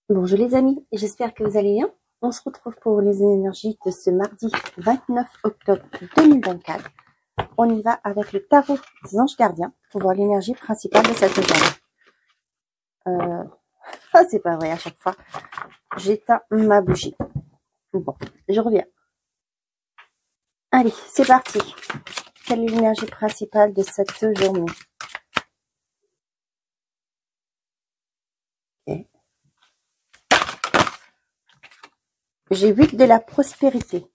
Bonjour les amis, j'espère que vous allez bien. On se retrouve pour les énergies de ce mardi 29 octobre 2024. On y va avec le tarot des anges gardiens pour voir l'énergie principale de cette journée. C'est pas vrai à chaque fois. J'éteins ma bougie. Bon, je reviens. Allez, c'est parti. Quelle est l'énergie principale de cette journée? Okay. J'ai 8 de la prospérité.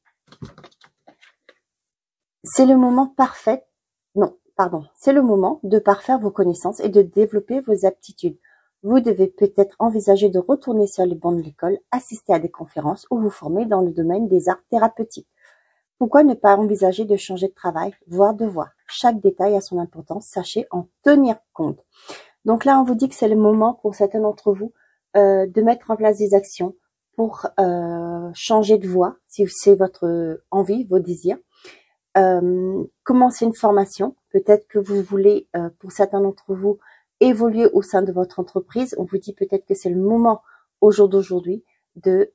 C'est le moment parfait. Non, pardon. C'est le moment de parfaire vos connaissances et de développer vos aptitudes. Vous devez peut-être envisager de retourner sur les bancs de l'école, assister à des conférences ou vous former dans le domaine des arts thérapeutiques. Pourquoi ne pas envisager de changer de travail, voire de voie? Chaque détail a son importance, sachez en tenir compte. Donc là, on vous dit que c'est le moment pour certains d'entre vous de mettre en place des actions pour changer de voie, si c'est votre envie, vos désirs. Commencer une formation. Peut-être que vous voulez, pour certains d'entre vous, évoluer au sein de votre entreprise. On vous dit peut-être que c'est le moment, au jour d'aujourd'hui, de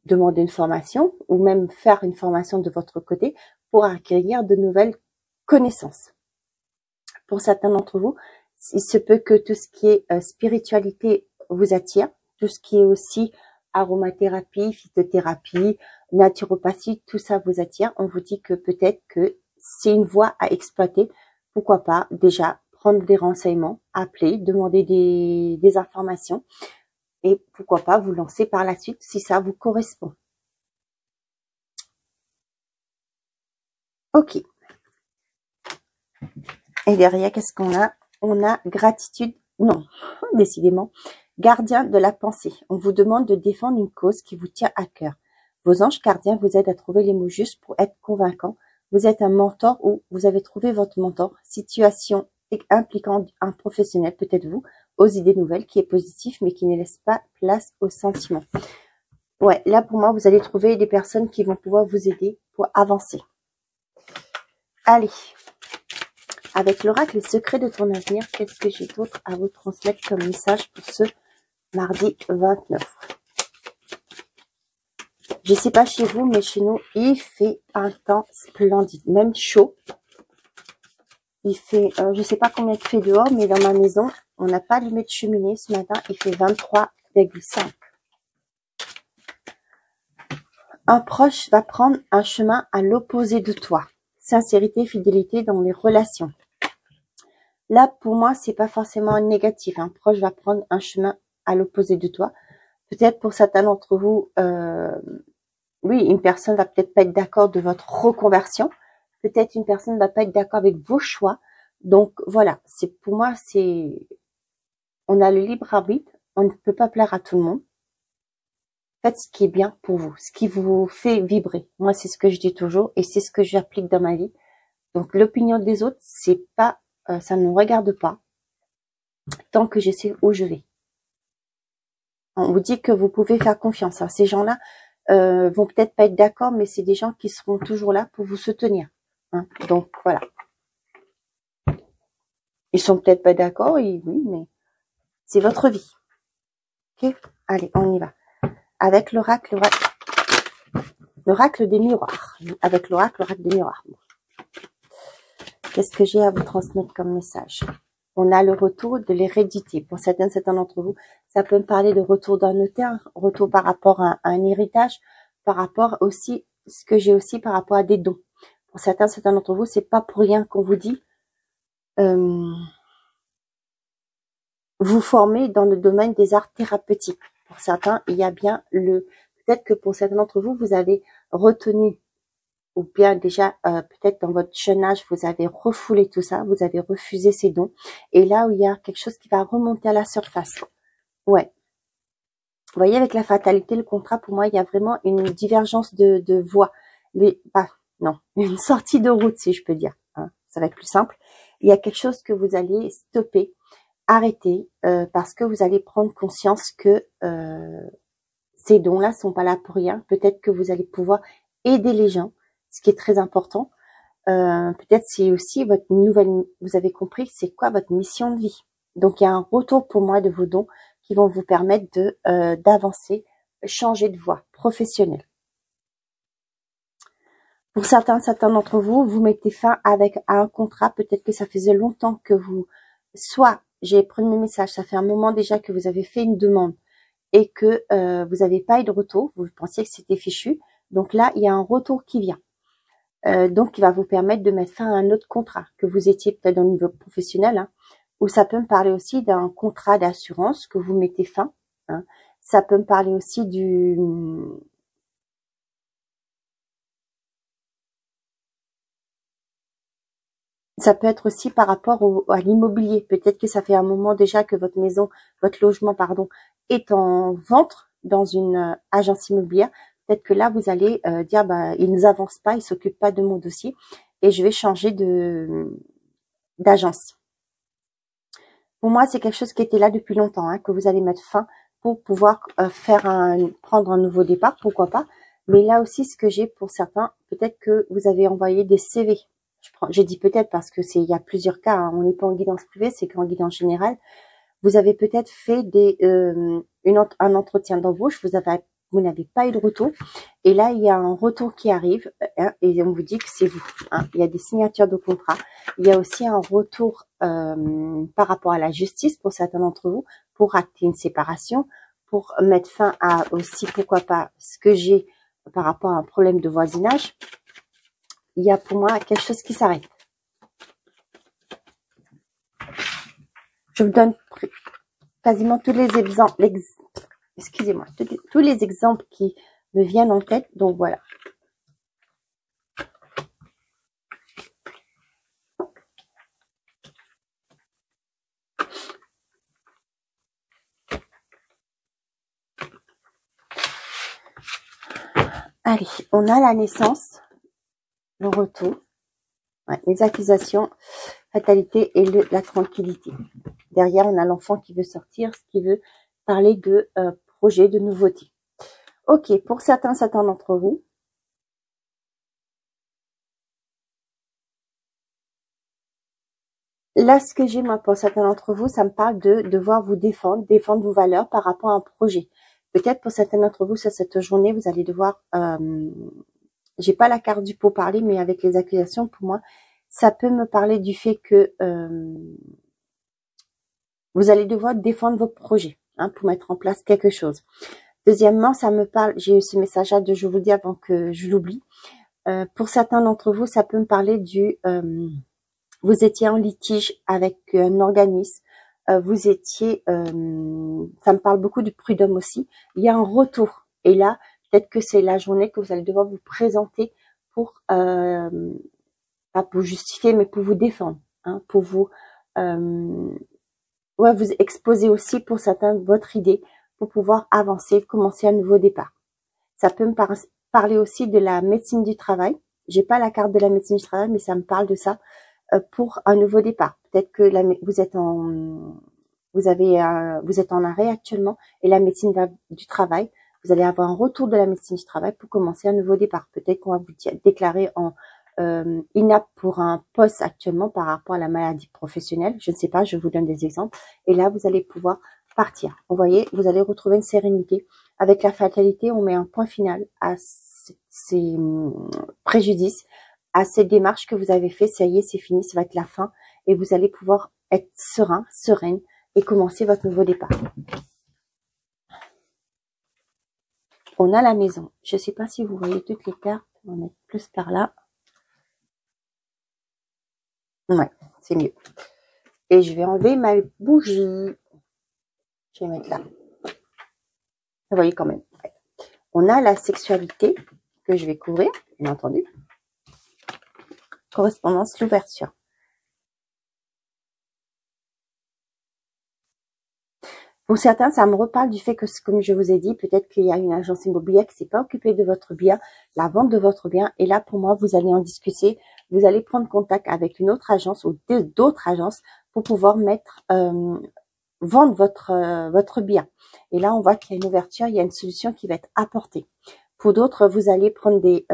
demander une formation ou même faire une formation de votre côté pour acquérir de nouvelles connaissances. Pour certains d'entre vous, il se peut que tout ce qui est spiritualité vous attire, tout ce qui est aussi aromathérapie, phytothérapie, naturopathie, tout ça vous attire. On vous dit que peut-être que c'est une voie à exploiter. Pourquoi pas déjà prendre des renseignements, appeler, demander des informations et pourquoi pas vous lancer par la suite si ça vous correspond. Ok. Et derrière, qu'est-ce qu'on a? On a gratitude. Non, décidément. Gardien de la pensée. On vous demande de défendre une cause qui vous tient à cœur. Vos anges gardiens vous aident à trouver les mots justes pour être convaincant. Vous êtes un mentor ou vous avez trouvé votre mentor. Situation impliquant un professionnel, peut-être vous, aux idées nouvelles, qui est positif mais qui ne laisse pas place aux sentiments. Ouais, là pour moi, vous allez trouver des personnes qui vont pouvoir vous aider pour avancer. Allez. Avec l'oracle, les secrets de ton avenir, qu'est-ce que j'ai d'autre à vous transmettre comme message pour ce mardi 29? Je sais pas chez vous, mais chez nous, il fait un temps splendide, même chaud. Il fait, je sais pas combien il fait dehors, mais dans ma maison, on n'a pas allumé de cheminée ce matin, il fait 23,5. Un proche va prendre un chemin à l'opposé de toi. Sincérité, fidélité dans les relations. Là, pour moi, c'est pas forcément négatif. Un proche va prendre un chemin à l'opposé de toi. Peut-être pour certains d'entre vous, oui, une personne va peut-être pas être d'accord de votre reconversion. Peut-être une personne va pas être d'accord avec vos choix. Donc voilà, c'est pour moi, on a le libre arbitre. On ne peut pas plaire à tout le monde. Faites ce qui est bien pour vous, ce qui vous fait vibrer. Moi, c'est ce que je dis toujours et c'est ce que j'applique dans ma vie. Donc l'opinion des autres, c'est pas, ça ne me regarde pas tant que je sais où je vais. On vous dit que vous pouvez faire confiance. Ces gens-là vont peut-être pas être d'accord, mais c'est des gens qui seront toujours là pour vous soutenir. Donc voilà. Ils sont peut-être pas d'accord, oui, mais c'est votre vie. Ok, allez, on y va. Avec l'oracle des miroirs. Avec l'oracle des miroirs. Qu'est-ce que j'ai à vous transmettre comme message? On a le retour de l'hérédité. Pour certains d'entre vous, ça peut me parler de retour d'un notaire, retour par rapport à un héritage, par rapport aussi, ce que j'ai aussi par rapport à des dons. Pour certains d'entre vous, c'est pas pour rien qu'on vous dit vous formez dans le domaine des arts thérapeutiques. Pour certains, il y a bien peut-être que pour certains d'entre vous, vous avez retenu ou bien déjà peut-être dans votre jeune âge, vous avez refoulé tout ça, vous avez refusé ces dons. Et là où il y a quelque chose qui va remonter à la surface. Ouais. Vous voyez, avec la fatalité, le contrat, pour moi, il y a vraiment une divergence de voie. Non, une sortie de route, si je peux dire. Ça va être plus simple. Il y a quelque chose que vous allez stopper, arrêter, parce que vous allez prendre conscience que ces dons-là sont pas là pour rien. Peut-être que vous allez pouvoir aider les gens, ce qui est très important. Peut-être c'est aussi votre nouvelle, vous avez compris c'est quoi votre mission de vie. Donc, il y a un retour pour moi de vos dons qui vont vous permettre de d'avancer, changer de voie professionnelle. Pour certains d'entre vous, vous mettez fin à un contrat. Peut-être que ça faisait longtemps que soit j'ai pris mes messages, ça fait un moment déjà que vous avez fait une demande et que vous n'avez pas eu de retour. Vous pensiez que c'était fichu. Donc là, il y a un retour qui vient. Donc, il va vous permettre de mettre fin à un autre contrat que vous étiez peut-être au niveau professionnel, hein, ou ça peut me parler aussi d'un contrat d'assurance que vous mettez fin. Hein. Ça peut me parler aussi ça peut être aussi par rapport à l'immobilier. Peut-être que ça fait un moment déjà que votre maison, votre logement, pardon, est en vente dans une agence immobilière. Peut-être que là, vous allez dire, bah, il ne avance pas, il s'occupe pas de mon dossier et je vais changer d'agence. Pour moi, c'est quelque chose qui était là depuis longtemps, hein, que vous allez mettre fin pour pouvoir prendre un nouveau départ, pourquoi pas. Mais là aussi, ce que j'ai pour certains, peut-être que vous avez envoyé des CV. J'ai dit peut-être parce que il y a plusieurs cas, hein, on n'est pas en guidance privée, c'est qu'en guidance générale. Vous avez peut-être fait un entretien d'embauche, vous n'avez pas eu de retour. Et là, il y a un retour qui arrive, hein, et on vous dit que c'est vous. Hein. Il y a des signatures de contrat. Il y a aussi un retour par rapport à la justice pour certains d'entre vous, pour acter une séparation, pour mettre fin à aussi, pourquoi pas, ce que j'ai par rapport à un problème de voisinage. Il y a pour moi quelque chose qui s'arrête. Je vous donne quasiment tous les exemples, excusez-moi, tous les exemples qui me viennent en tête, donc voilà. Allez, on a la naissance, le retour, ouais, les accusations, fatalité et la tranquillité. Derrière, on a l'enfant qui veut sortir, ce qui veut parler de projet, de nouveauté. Ok, pour certains d'entre vous, là, ce que j'ai moi pour certains d'entre vous, ça me parle de devoir vous défendre vos valeurs par rapport à un projet. Peut-être pour certains d'entre vous, sur cette journée, vous allez devoir, j'ai pas la carte du pot parler, mais avec les accusations, pour moi, ça peut me parler du fait que vous allez devoir défendre vos projets, hein, pour mettre en place quelque chose. Deuxièmement, ça me parle, j'ai eu ce message-là je vous le dis avant que je l'oublie. Pour certains d'entre vous, ça peut me parler vous étiez en litige avec un organisme, vous étiez, ça me parle beaucoup de prud'homme aussi. Il y a un retour. Et là, peut-être que c'est la journée que vous allez devoir vous présenter pour, pas pour justifier, mais pour vous défendre, hein, pour vous, ouais, vous exposer aussi pour certains votre idée, pour pouvoir avancer, commencer un nouveau départ. Ça peut me parler aussi de la médecine du travail. J'ai pas la carte de la médecine du travail, mais ça me parle de ça pour un nouveau départ. Peut-être que vous êtes en arrêt actuellement et la médecine du travail, vous allez avoir un retour de la médecine du travail pour commencer un nouveau départ. Peut-être qu'on va vous déclarer en inapte pour un poste actuellement par rapport à la maladie professionnelle. Je ne sais pas, je vous donne des exemples. Et là, vous allez pouvoir partir. Vous voyez, vous allez retrouver une sérénité. Avec la fatalité, on met un point final à ces préjudices, à cette démarche que vous avez fait. Ça y est, c'est fini, ça va être la fin. Et vous allez pouvoir être serein, sereine et commencer votre nouveau départ. On a la maison. Je ne sais pas si vous voyez toutes les cartes. On va mettre plus par là. Ouais, c'est mieux. Et je vais enlever ma bougie. Je vais mettre là. Vous voyez quand même. Ouais. On a la sexualité que je vais couvrir, bien entendu. Correspondance, l'ouverture. Pour certains, ça me reparle du fait que, comme je vous ai dit, peut-être qu'il y a une agence immobilière qui s'est pas occupée de votre bien, la vente de votre bien. Et là, pour moi, vous allez en discuter. Vous allez prendre contact avec une autre agence ou d'autres agences pour pouvoir vendre votre bien. Et là, on voit qu'il y a une ouverture, il y a une solution qui va être apportée. Pour d'autres, vous allez prendre des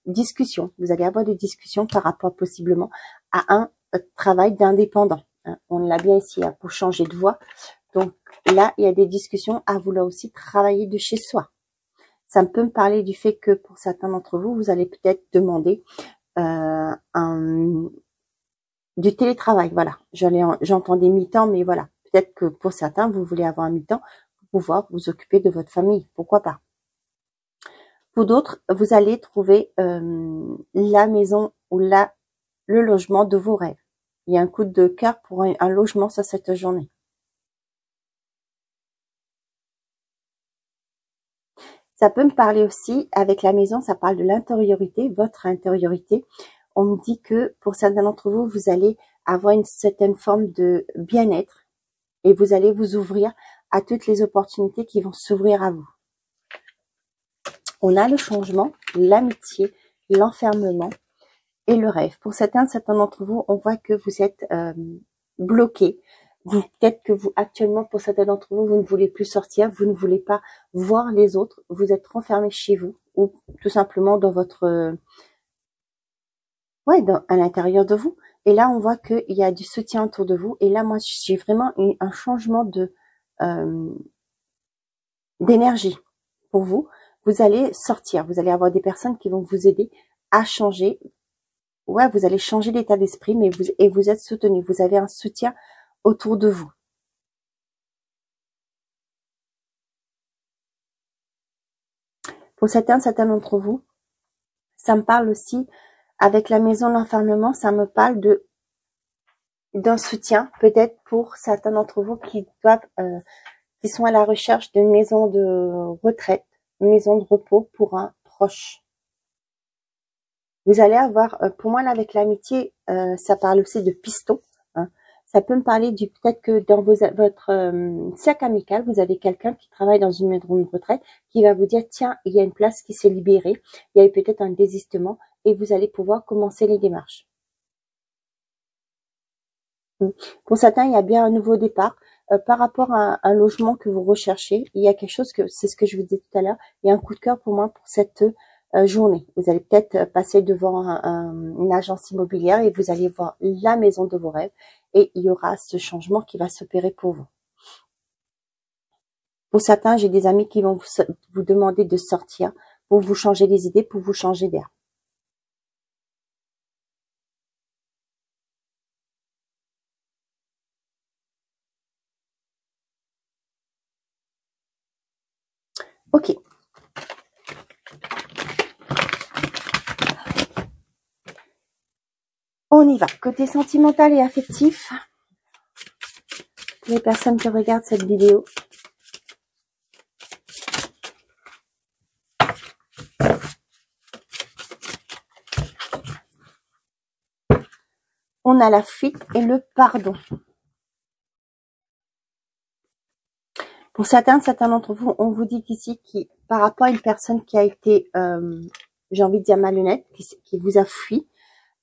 discussions. Vous allez avoir des discussions par rapport possiblement à un travail d'indépendant. hein. On l'a bien ici hein, pour changer de voie. Donc là, il y a des discussions à vouloir aussi travailler de chez soi. Ça peut me parler du fait que pour certains d'entre vous, vous allez peut-être demander du télétravail. Voilà, j'entendais mi-temps, mais voilà. Peut-être que pour certains, vous voulez avoir un mi-temps pour pouvoir vous occuper de votre famille. Pourquoi pas? Pour d'autres, vous allez trouver la maison ou le logement de vos rêves. Il y a un coup de cœur pour un logement sur cette journée. Ça peut me parler aussi, avec la maison, ça parle de l'intériorité, votre intériorité. On me dit que pour certains d'entre vous, vous allez avoir une certaine forme de bien-être et vous allez vous ouvrir à toutes les opportunités qui vont s'ouvrir à vous. On a le changement, l'amitié, l'enfermement et le rêve. Pour certains d'entre vous, on voit que vous êtes bloqué. Peut-être que vous, actuellement, pour certains d'entre vous, vous ne voulez plus sortir, vous ne voulez pas voir les autres, vous êtes renfermé chez vous ou tout simplement dans votre, à l'intérieur de vous. Et là, on voit qu'il y a du soutien autour de vous. Et là, moi, j'ai vraiment un changement de d'énergie pour vous. Vous allez sortir, vous allez avoir des personnes qui vont vous aider à changer. Ouais, vous allez changer d'état d'esprit, mais vous êtes soutenu. Vous avez un soutien autour de vous. Pour certains d'entre vous, ça me parle aussi, avec la maison de l'enfermement, ça me parle d'un soutien, peut-être pour certains d'entre vous qui sont à la recherche d'une maison de retraite, une maison de repos pour un proche. Vous allez avoir, pour moi là avec l'amitié, ça parle aussi de piston. Hein. Ça peut me parler du peut-être que dans votre cercle amical, vous avez quelqu'un qui travaille dans une maison de retraite qui va vous dire tiens, il y a une place qui s'est libérée, il y a eu peut-être un désistement et vous allez pouvoir commencer les démarches. Pour certains, il y a bien un nouveau départ. Par rapport à un logement que vous recherchez, il y a quelque chose c'est ce que je vous disais tout à l'heure, il y a un coup de cœur pour moi pour cette journée. Vous allez peut-être passer devant une agence immobilière et vous allez voir la maison de vos rêves et il y aura ce changement qui va s'opérer pour vous. Pour certains, j'ai des amis qui vont vous demander de sortir pour vous changer les idées, pour vous changer d'air. Ok. On y va. Côté sentimental et affectif, pour les personnes qui regardent cette vidéo, on a la fuite et le pardon. Pour certains d'entre vous, on vous dit ici par rapport à une personne qui a été, j'ai envie de dire malhonnête, qui vous a fui,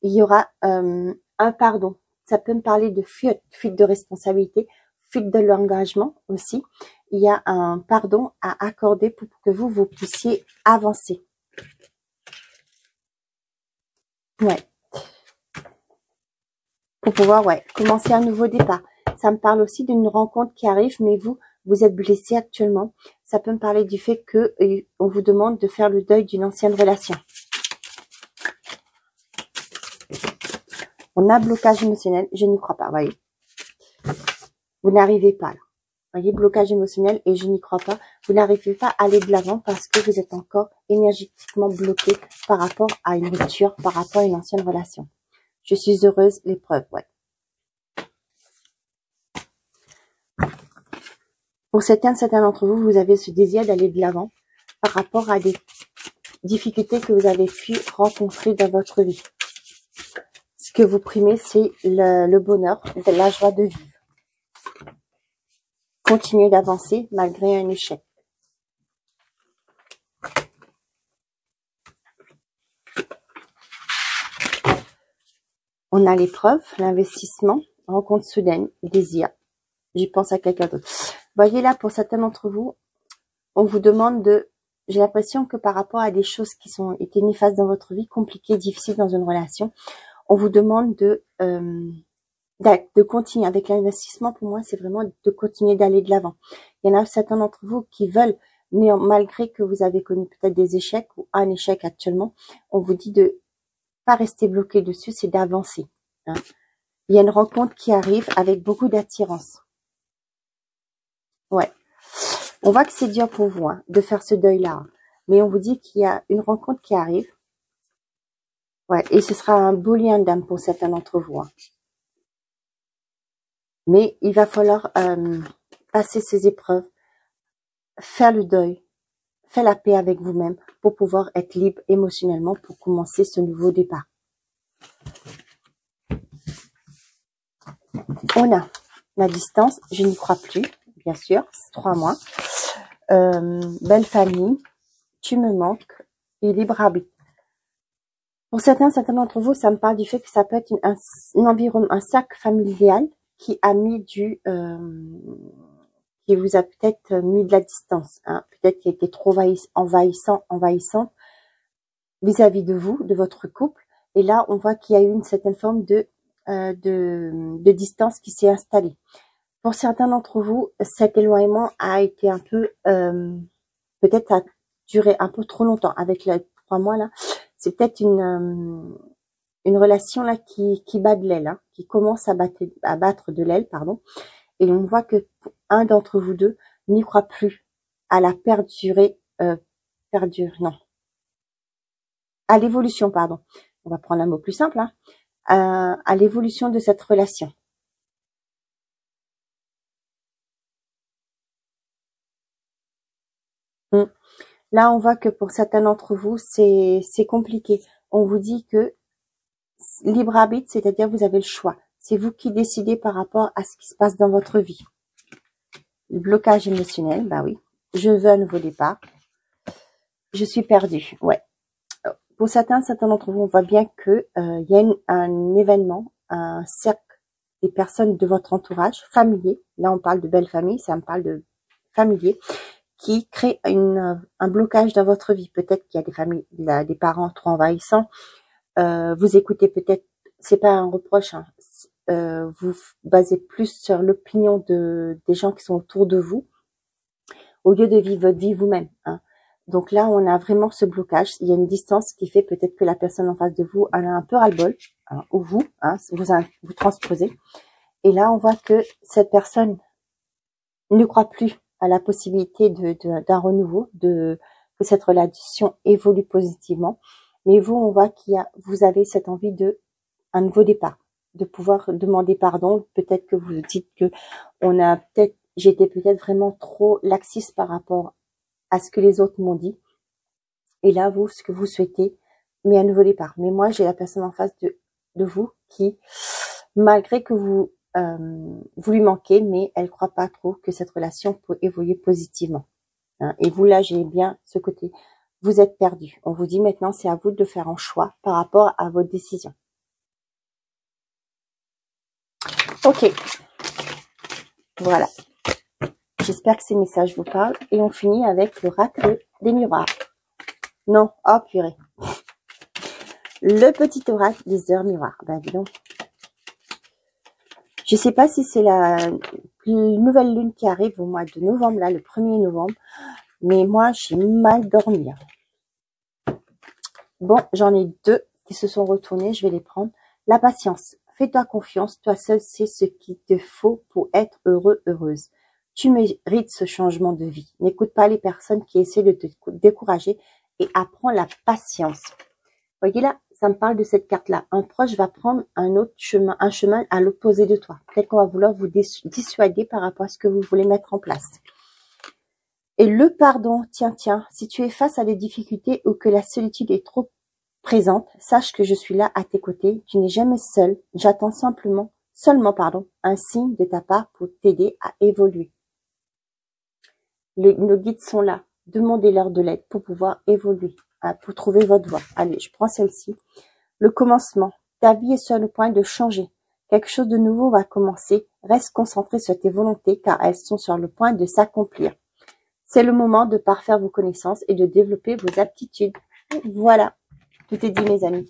il y aura un pardon. Ça peut me parler de fuite de responsabilité, fuite de l'engagement aussi. Il y a un pardon à accorder pour que vous puissiez avancer. Ouais. Pour pouvoir, commencer un nouveau départ. Ça me parle aussi d'une rencontre qui arrive, mais vous êtes blessé actuellement. Ça peut me parler du fait que on vous demande de faire le deuil d'une ancienne relation. On a blocage émotionnel, je n'y crois pas, voyez. Vous n'arrivez pas là. Voyez, blocage émotionnel et je n'y crois pas. Vous n'arrivez pas à aller de l'avant parce que vous êtes encore énergétiquement bloqué par rapport à une rupture, par rapport à une ancienne relation. Je suis heureuse, l'épreuve, ouais. Pour certains d'entre vous, vous avez ce désir d'aller de l'avant par rapport à des difficultés que vous avez pu rencontrer dans votre vie. Ce que vous primez, c'est le bonheur, la joie de vivre. Continuez d'avancer malgré un échec. On a l'épreuve, l'investissement, rencontre soudaine, désir. J'y pense à quelqu'un d'autre. Voyez là, pour certains d'entre vous, on vous demande j'ai l'impression que par rapport à des choses qui ont été néfastes dans votre vie, compliquées, difficiles dans une relation, on vous demande de continuer avec l'investissement. Pour moi, c'est vraiment de continuer d'aller de l'avant. Il y en a certains d'entre vous qui veulent, mais malgré que vous avez connu peut-être des échecs ou un échec actuellement, on vous dit de pas rester bloqué dessus, c'est d'avancer. Hein. Il y a une rencontre qui arrive avec beaucoup d'attirance. Ouais. On voit que c'est dur pour vous hein, de faire ce deuil-là. Mais on vous dit qu'il y a une rencontre qui arrive. Ouais. Et ce sera un beau lien d'âme pour certains d'entre vous. Hein. Mais il va falloir passer ces épreuves, faire le deuil, faire la paix avec vous-même pour pouvoir être libre émotionnellement pour commencer ce nouveau départ. On a la distance, je n'y crois plus, bien sûr, c'est 3 mois. Belle famille, tu me manques et libre arbitre. Pour certains d'entre vous, ça me parle du fait que ça peut être un environnement, un cercle familial qui a mis qui vous a peut-être mis de la distance, hein, peut-être qu'il a été trop envahissant vis-à-vis de vous, de votre couple. Et là, on voit qu'il y a eu une certaine forme de distance qui s'est installée. Pour certains d'entre vous, cet éloignement a été un peu, peut-être a duré un peu trop longtemps. Avec les 3 mois là, c'est peut-être une relation là qui bat de l'aile, hein, qui commence à battre de l'aile, pardon. Et on voit que un d'entre vous deux n'y croit plus à la à l'évolution, pardon. On va prendre un mot plus simple, hein, à l'évolution de cette relation. Là, on voit que pour certains d'entre vous, c'est compliqué. On vous dit que libre arbitre, c'est-à-dire vous avez le choix. C'est vous qui décidez par rapport à ce qui se passe dans votre vie. Le blocage émotionnel, bah oui. Je veux un nouveau départ. Je suis perdue, ouais. Pour certains d'entre vous, on voit bien que il y a un événement, un cercle des personnes de votre entourage, familier. Là, on parle de belle famille, ça me parle de familier, qui crée un blocage dans votre vie. Peut-être qu'il y a des familles, des parents trop envahissants. Vous écoutez peut-être, c'est pas un reproche, hein, vous basez plus sur l'opinion des gens qui sont autour de vous, au lieu de vivre votre vie vous-même. Hein. Donc là, on a vraiment ce blocage. Il y a une distance qui fait peut-être que la personne en face de vous elle a un peu ras-le-bol, hein, ou vous, hein, vous transposez. Et là, on voit que cette personne ne croit plus à la possibilité d'un renouveau, que cette relation évolue positivement. Mais vous, on voit vous avez cette envie un nouveau départ, de pouvoir demander pardon. Peut-être que vous dites que j'étais peut-être vraiment trop laxiste par rapport à ce que les autres m'ont dit. Et là, vous, ce que vous souhaitez, mais un nouveau départ. Mais moi, j'ai la personne en face de vous qui, malgré que vous lui manquez, mais elle croit pas trop que cette relation peut évoluer positivement. Hein. Et vous, là, j'ai bien ce côté. Vous êtes perdu. On vous dit maintenant, c'est à vous de faire un choix par rapport à votre décision. Ok. Voilà. J'espère que ces messages vous parlent. Et on finit avec l'oracle des miroirs. Non, oh purée. Le petit oracle des heures miroirs. Ben dis donc. Je sais pas si c'est la nouvelle lune qui arrive au mois de novembre, là, le 1er novembre. Mais moi, j'ai mal dormi. Bon, j'en ai 2 qui se sont retournés. Je vais les prendre. La patience. Fais-toi confiance. Toi seul sais ce qu'il te faut pour être heureux, heureuse. Tu mérites ce changement de vie. N'écoute pas les personnes qui essaient de te décourager et apprends la patience. Voyez là, ça me parle de cette carte-là. Un proche va prendre un chemin à l'opposé de toi. Peut-être qu'on va vouloir vous dissuader par rapport à ce que vous voulez mettre en place. Et le pardon, tiens, si tu es face à des difficultés ou que la solitude est trop présente, sache que je suis là à tes côtés. Tu n'es jamais seul. J'attends seulement, un signe de ta part pour t'aider à évoluer. Nos guides sont là. Demandez-leur de l'aide pour pouvoir évoluer, pour trouver votre voie. Allez, je prends celle-ci. Le commencement. Ta vie est sur le point de changer. Quelque chose de nouveau va commencer. Reste concentré sur tes volontés car elles sont sur le point de s'accomplir. C'est le moment de parfaire vos connaissances et de développer vos aptitudes. Voilà, tout est dit mes amis.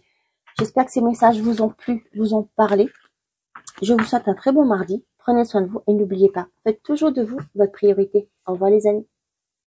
J'espère que ces messages vous ont plu, vous ont parlé. Je vous souhaite un très bon mardi. Prenez soin de vous et n'oubliez pas, faites toujours de vous votre priorité. Au revoir les amis.